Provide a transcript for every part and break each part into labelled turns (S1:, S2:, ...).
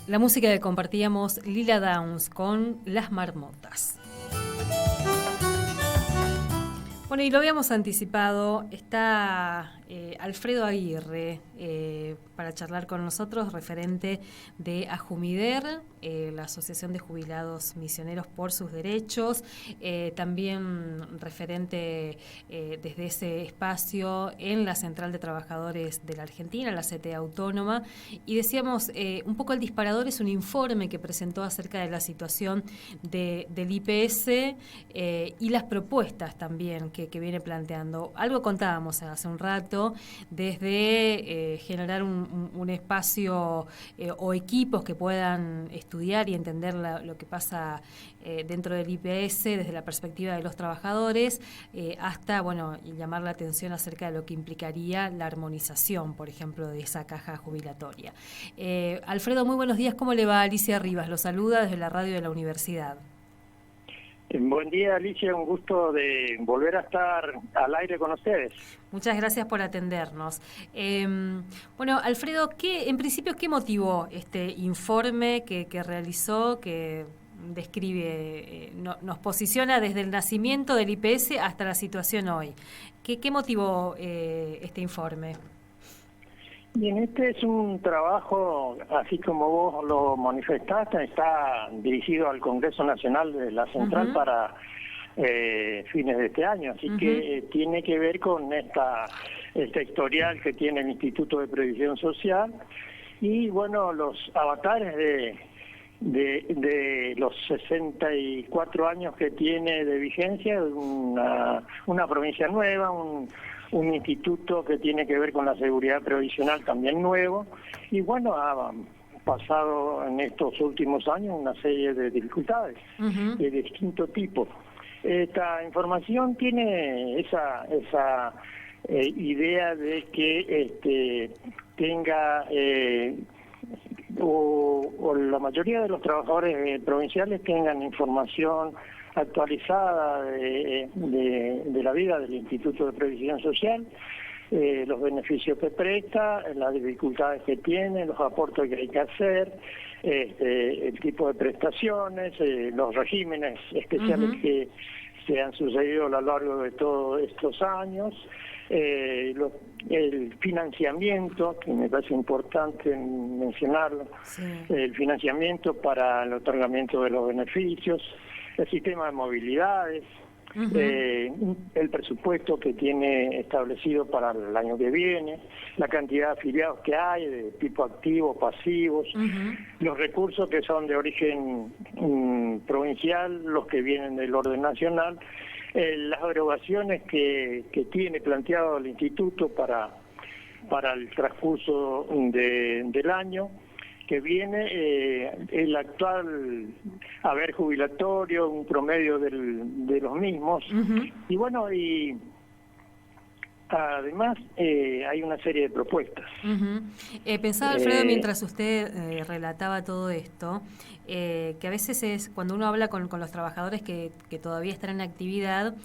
S1: La música que compartíamos, Lila Downs con Las Marmotas. Bueno, y lo habíamos anticipado, está Alfredo Aguirre para charlar con nosotros, referente de AJUMIDER, la Asociación de Jubilados Misioneros por sus Derechos, también referente desde ese espacio en la Central de Trabajadores de la Argentina, la CTA Autónoma, y decíamos, un poco el disparador es un informe que presentó acerca de la situación del IPS y las propuestas también que viene planteando. Algo contábamos hace un rato, desde generar un espacio o equipos que puedan estudiar y entender lo que pasa dentro del IPS desde la perspectiva de los trabajadores, hasta, bueno, llamar la atención acerca de lo que implicaría la armonización, por ejemplo, de esa caja jubilatoria. Alfredo, muy buenos días. ¿Cómo le va? Alicia Rivas lo saluda desde la radio de la universidad.
S2: Buen día, Alicia, un gusto de volver a estar al aire con ustedes.
S1: Muchas gracias por atendernos. Bueno, Alfredo, en principio, ¿qué motivó este informe que realizó, que describe, nos posiciona desde el nacimiento del IPS hasta la situación hoy? ¿Qué motivó este informe?
S2: Bien, este es un trabajo, así como vos lo manifestaste, está dirigido al Congreso Nacional de la Central para fines de este año, así que tiene que ver con esta historial que tiene el Instituto de Previsión Social y, bueno, los avatares de los 64 años que tiene de vigencia, una provincia nueva, un instituto que tiene que ver con la seguridad previsional también nuevo, y bueno, ha pasado en estos últimos años una serie de dificultades de distinto tipo. Esta información tiene esa idea de que tenga o la mayoría de los trabajadores provinciales tengan información actualizada de la vida del Instituto de Previsión Social, los beneficios que presta, las dificultades que tiene, los aportes que hay que hacer, el tipo de prestaciones, los regímenes especiales que se han sucedido a lo largo de todos estos años, el financiamiento, que me parece importante mencionarlo, el financiamiento para el otorgamiento de los beneficios, el sistema de movilidades, el presupuesto que tiene establecido para el año que viene, la cantidad de afiliados que hay, de tipo activos, pasivos, los recursos que son de origen provincial, los que vienen del orden nacional, las derogaciones que tiene planteado el Instituto para el transcurso del año que viene, el actual haber jubilatorio, un promedio de los mismos, y bueno, y además hay una serie de propuestas.
S1: Pensaba, Alfredo, mientras usted relataba todo esto, que a veces es cuando uno habla con los trabajadores que todavía están en actividad,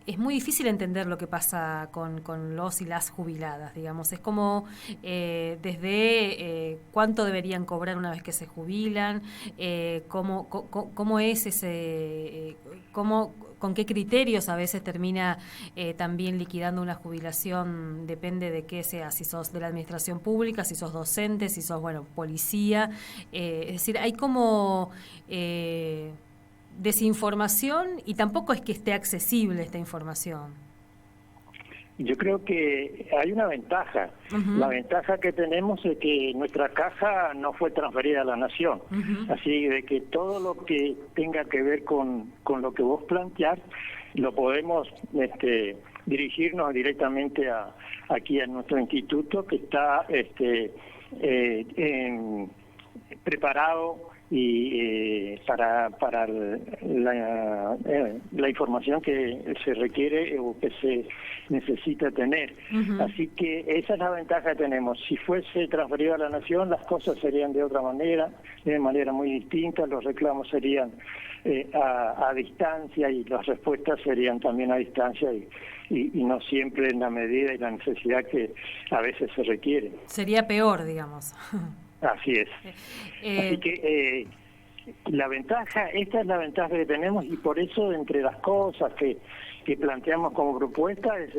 S1: es muy difícil entender lo que pasa con los y las jubiladas, digamos. Es como desde cuánto deberían cobrar una vez que se jubilan, cómo es ese, con qué criterios a veces termina también liquidando una jubilación, depende de qué sea, si sos de la administración pública, si sos docente, si sos, bueno, policía. Es decir, hay como desinformación y tampoco es que esté accesible esta información.
S2: Yo creo que hay una ventaja. La ventaja que tenemos es que nuestra caja no fue transferida a la Nación. Así de que todo lo que tenga que ver con lo que vos planteás, lo podemos dirigirnos directamente aquí a nuestro instituto, que está preparado y para la información que se requiere o que se necesita tener. Así que esa es la ventaja que tenemos. Si fuese transferido a la Nación, las cosas serían de otra manera, de manera muy distinta, los reclamos serían a distancia y las respuestas serían también a distancia y no siempre en la medida y la necesidad que a veces se requiere.
S1: Sería peor, digamos.
S2: Así es. Así que esta es la ventaja que tenemos, y por eso entre las cosas que planteamos como propuesta es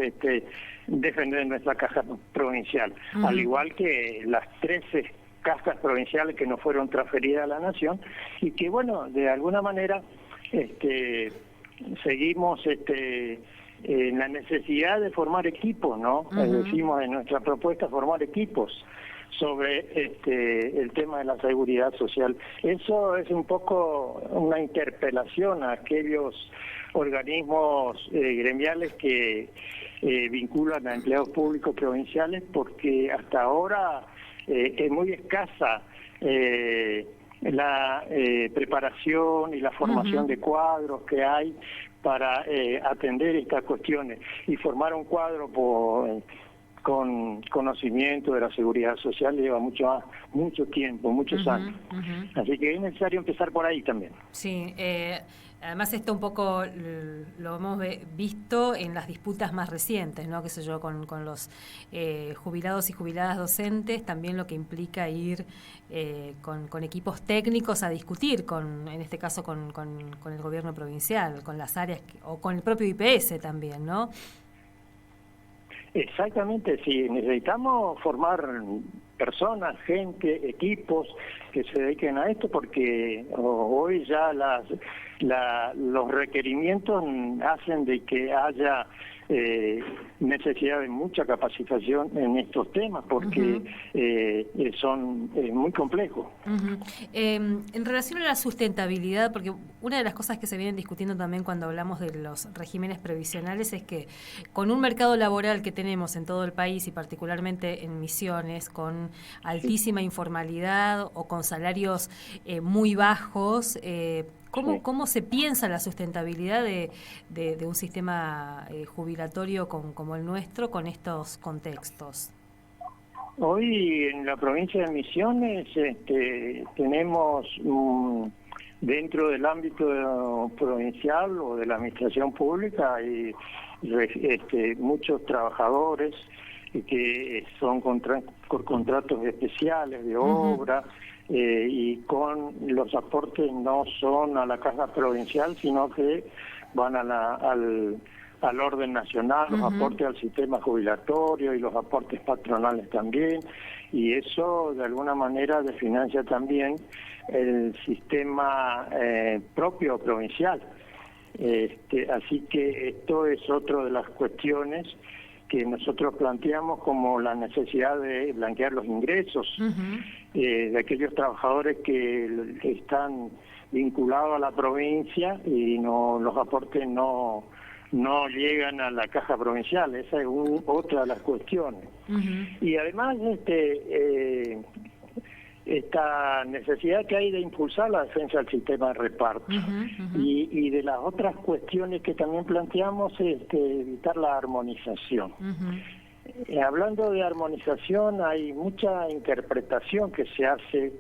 S2: defender nuestra caja provincial, al igual que las 13 cajas provinciales que nos fueron transferidas a la Nación, y que bueno, de alguna manera seguimos en la necesidad de formar equipos, ¿no? Decimos en nuestra propuesta formar equipos sobre el tema de la seguridad social. Eso es un poco una interpelación a aquellos organismos gremiales que vinculan a empleados públicos provinciales, porque hasta ahora es muy escasa la preparación y la formación de cuadros que hay para atender estas cuestiones y formar un cuadro con conocimiento de la seguridad social lleva mucho tiempo, muchos años. Así que es necesario empezar por ahí también.
S1: Sí, además esto un poco lo hemos visto en las disputas más recientes, ¿no? Qué sé yo, con los jubilados y jubiladas docentes, también lo que implica ir con equipos técnicos a discutir, en este caso con el gobierno provincial, con las áreas, o con el propio IPS también, ¿no?
S2: Exactamente, sí, necesitamos formar personas, gente, equipos que se dediquen a esto, porque hoy ya los requerimientos hacen de que haya necesidad de mucha capacitación en estos temas, porque son muy complejos.
S1: En relación a la sustentabilidad, porque una de las cosas que se vienen discutiendo también cuando hablamos de los regímenes previsionales es que con un mercado laboral que tenemos en todo el país y particularmente en Misiones, con altísima informalidad o con salarios muy bajos, ¿Cómo se piensa la sustentabilidad de un sistema jubilatorio como el nuestro con estos contextos?
S2: Hoy en la provincia de Misiones tenemos dentro del ámbito provincial o de la administración pública hay muchos trabajadores que son con contratos especiales de obra, y con los aportes no son a la caja provincial, sino que van al orden nacional, los aportes al sistema jubilatorio y los aportes patronales también, y eso de alguna manera desfinancia también el sistema propio provincial. Así que esto es otra de las cuestiones que nosotros planteamos como la necesidad de blanquear los ingresos de aquellos trabajadores que están vinculados a la provincia y los aportes no llegan a la caja provincial. Esa es otra de las cuestiones. Y además esta necesidad que hay de impulsar la defensa del sistema de reparto. Y de las otras cuestiones que también planteamos es evitar la armonización. Hablando de armonización, hay mucha interpretación que se hace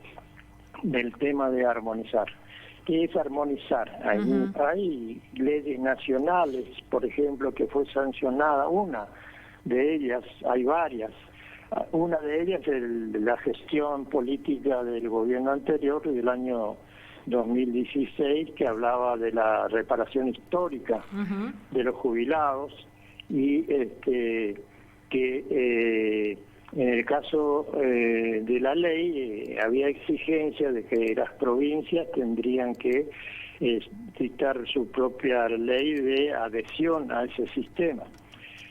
S2: del tema de armonizar. ¿Qué es armonizar? Hay leyes nacionales, por ejemplo, que fue sancionada, una de ellas, hay varias. Una de ellas es la gestión política del gobierno anterior del año 2016, que hablaba de la reparación histórica de los jubilados, y que en el caso de la ley había exigencia de que las provincias tendrían que dictar su propia ley de adhesión a ese sistema.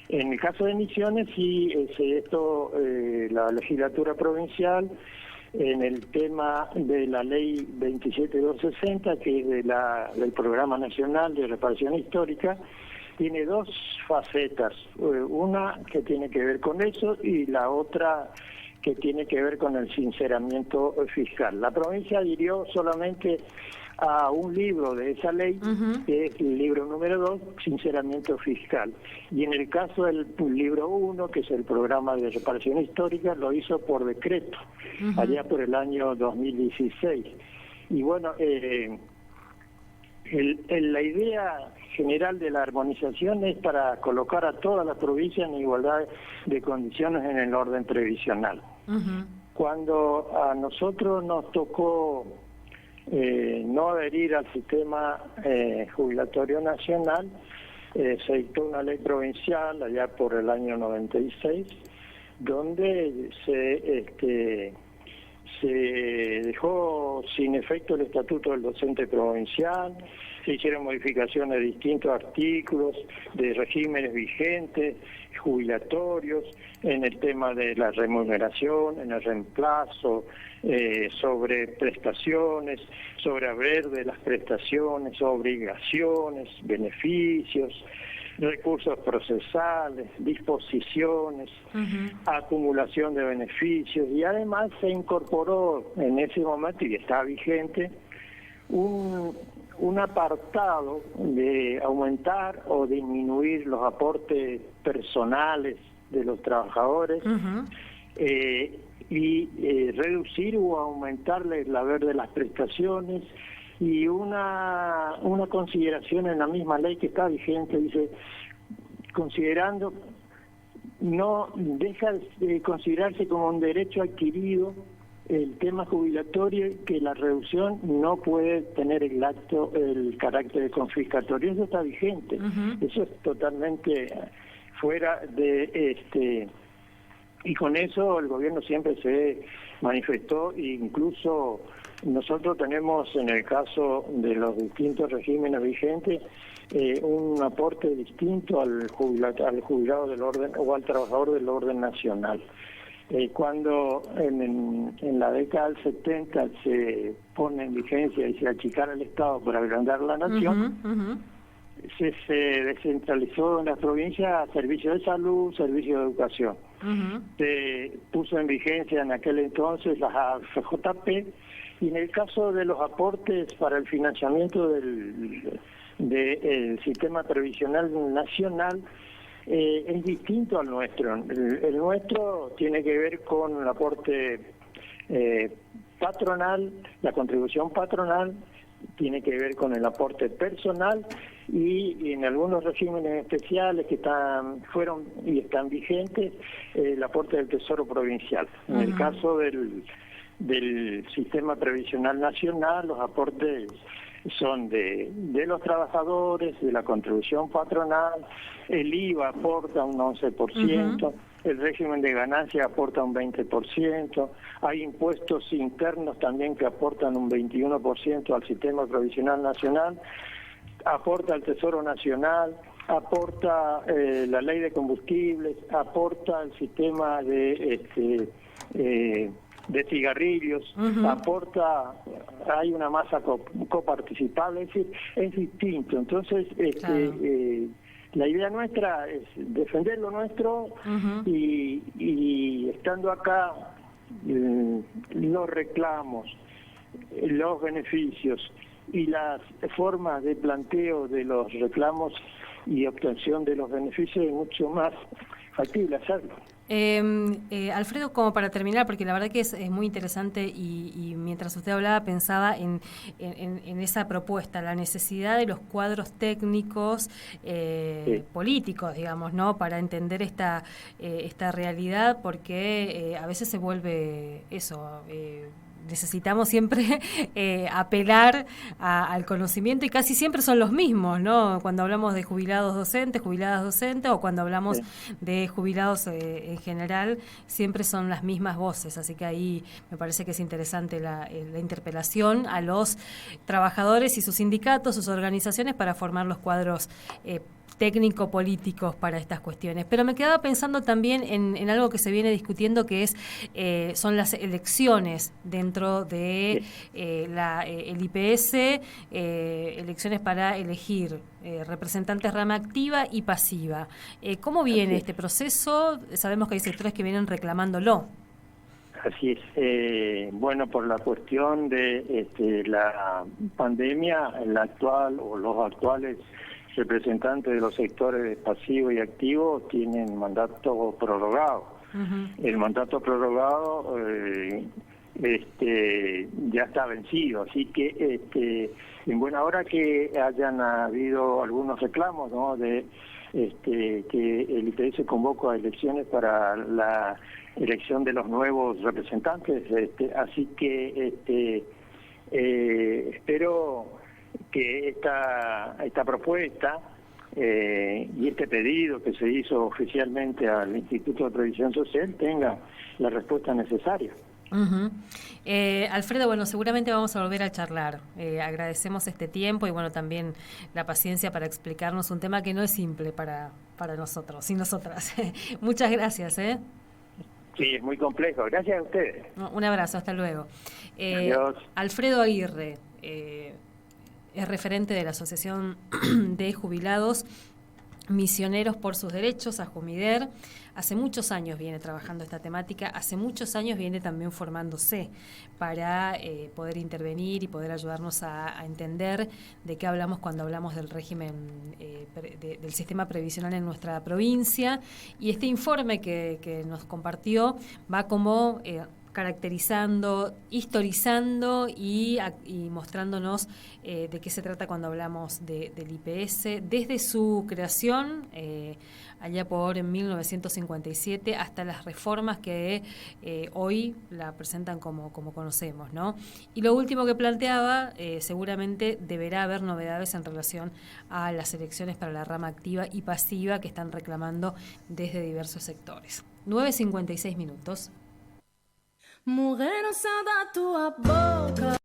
S2: En el caso de Misiones, sí, la legislatura provincial, en el tema de la ley 27260, que es del Programa Nacional de Reparación Histórica, tiene dos facetas, una que tiene que ver con eso y la otra que tiene que ver con el sinceramiento fiscal. La provincia adhirió solamente a un libro de esa ley, que es el libro número 2, sinceramiento fiscal. Y en el caso del libro 1, que es el programa de reparación histórica, lo hizo por decreto, allá por el año 2016. Y bueno, la idea general de la armonización es para colocar a todas las provincias en igualdad de condiciones en el orden previsional. Cuando a nosotros nos tocó no adherir al sistema jubilatorio nacional, se dictó una ley provincial allá por el año 96, donde se dejó sin efecto el estatuto del docente provincial, se hicieron modificaciones de distintos artículos de regímenes vigentes, jubilatorios, en el tema de la remuneración, en el reemplazo, sobre prestaciones, sobre haber de las prestaciones, obligaciones, beneficios, recursos procesales, disposiciones, acumulación de beneficios, y además se incorporó en ese momento, y está vigente, un apartado de aumentar o disminuir los aportes personales de los trabajadores y reducir o aumentarle el haber de las prestaciones, y una consideración en la misma ley que está vigente, dice, considerando, no deja de considerarse como un derecho adquirido el tema jubilatorio, que la reducción no puede tener el carácter confiscatorio. Eso está vigente. Eso es totalmente fuera de y con eso el gobierno siempre se manifestó, e incluso nosotros tenemos, en el caso de los distintos regímenes vigentes, un aporte distinto al jubilado del orden o al trabajador del orden nacional. Cuando en la década del 70 se pone en vigencia y se achicara el Estado para agrandar la nación, se descentralizó en las provincias servicios de salud, servicios de educación. Se puso en vigencia en aquel entonces las AFJP, y en el caso de los aportes para el financiamiento del sistema previsional nacional, es distinto al nuestro. El nuestro tiene que ver con el aporte patronal, la contribución patronal, tiene que ver con el aporte personal, y en algunos regímenes especiales que fueron y están vigentes, el aporte del Tesoro Provincial. En el caso del sistema previsional nacional, los aportes son de los trabajadores, de la contribución patronal, el IVA aporta un 11%, el régimen de ganancia aporta un 20%, hay impuestos internos también que aportan un 21% al sistema provisional nacional, aporta el Tesoro Nacional, aporta la ley de combustibles, aporta el sistema de cigarrillos, aporta, hay una masa coparticipable, es decir, es distinto. Entonces, la idea nuestra es defender lo nuestro, y estando acá, los reclamos, los beneficios y las formas de planteo de los reclamos y obtención de los beneficios es mucho más factible hacerlo.
S1: Alfredo, como para terminar, porque la verdad que es muy interesante, y mientras usted hablaba pensaba en esa propuesta, la necesidad de los cuadros técnicos políticos, digamos, ¿no?, para entender esta realidad, porque a veces se vuelve eso, necesitamos siempre apelar al conocimiento, y casi siempre son los mismos, ¿no? Cuando hablamos de jubilados docentes, jubiladas docentes, o cuando hablamos de jubilados en general, siempre son las mismas voces. Así que ahí me parece que es interesante la interpelación a los trabajadores y sus sindicatos, sus organizaciones, para formar los cuadros técnico-políticos para estas cuestiones. Pero me quedaba pensando también en algo que se viene discutiendo, que son las elecciones dentro de el IPS, elecciones para elegir representantes rama activa y pasiva. ¿Cómo viene este proceso? Sabemos que hay sectores que vienen reclamándolo.
S2: Así es. Bueno, por la cuestión de la pandemia, el actual o los actuales representantes de los sectores pasivo y activo tienen mandato prorrogado. El mandato prorrogado ya está vencido, así que en buena hora que hayan habido algunos reclamos, ¿no?, de que el IPS convocó a elecciones para elección de los nuevos representantes, así que espero que esta propuesta y este pedido que se hizo oficialmente al Instituto de Previsión Social tenga la respuesta necesaria.
S1: Alfredo, bueno, seguramente vamos a volver a charlar. Agradecemos este tiempo y bueno, también la paciencia para explicarnos un tema que no es simple para nosotros y nosotras. Muchas gracias.
S2: Sí, es muy complejo. Gracias a ustedes.
S1: Un abrazo, hasta luego.
S2: Adiós.
S1: Alfredo Aguirre es referente de la Asociación de Jubilados Misioneros por sus Derechos, AJUMIDER. Hace muchos años viene trabajando esta temática, hace muchos años viene también formándose para poder intervenir y poder ayudarnos a entender de qué hablamos cuando hablamos del régimen del sistema previsional en nuestra provincia. Y este informe que nos compartió va como caracterizando, historizando y mostrándonos de qué se trata cuando hablamos del IPS, desde su creación, allá por 1957, hasta las reformas que hoy la presentan como conocemos, ¿no? Y lo último que planteaba, seguramente deberá haber novedades en relación a las elecciones para la rama activa y pasiva que están reclamando desde diversos sectores. 9:56 minutos.
S3: Morrer no céu da tua boca.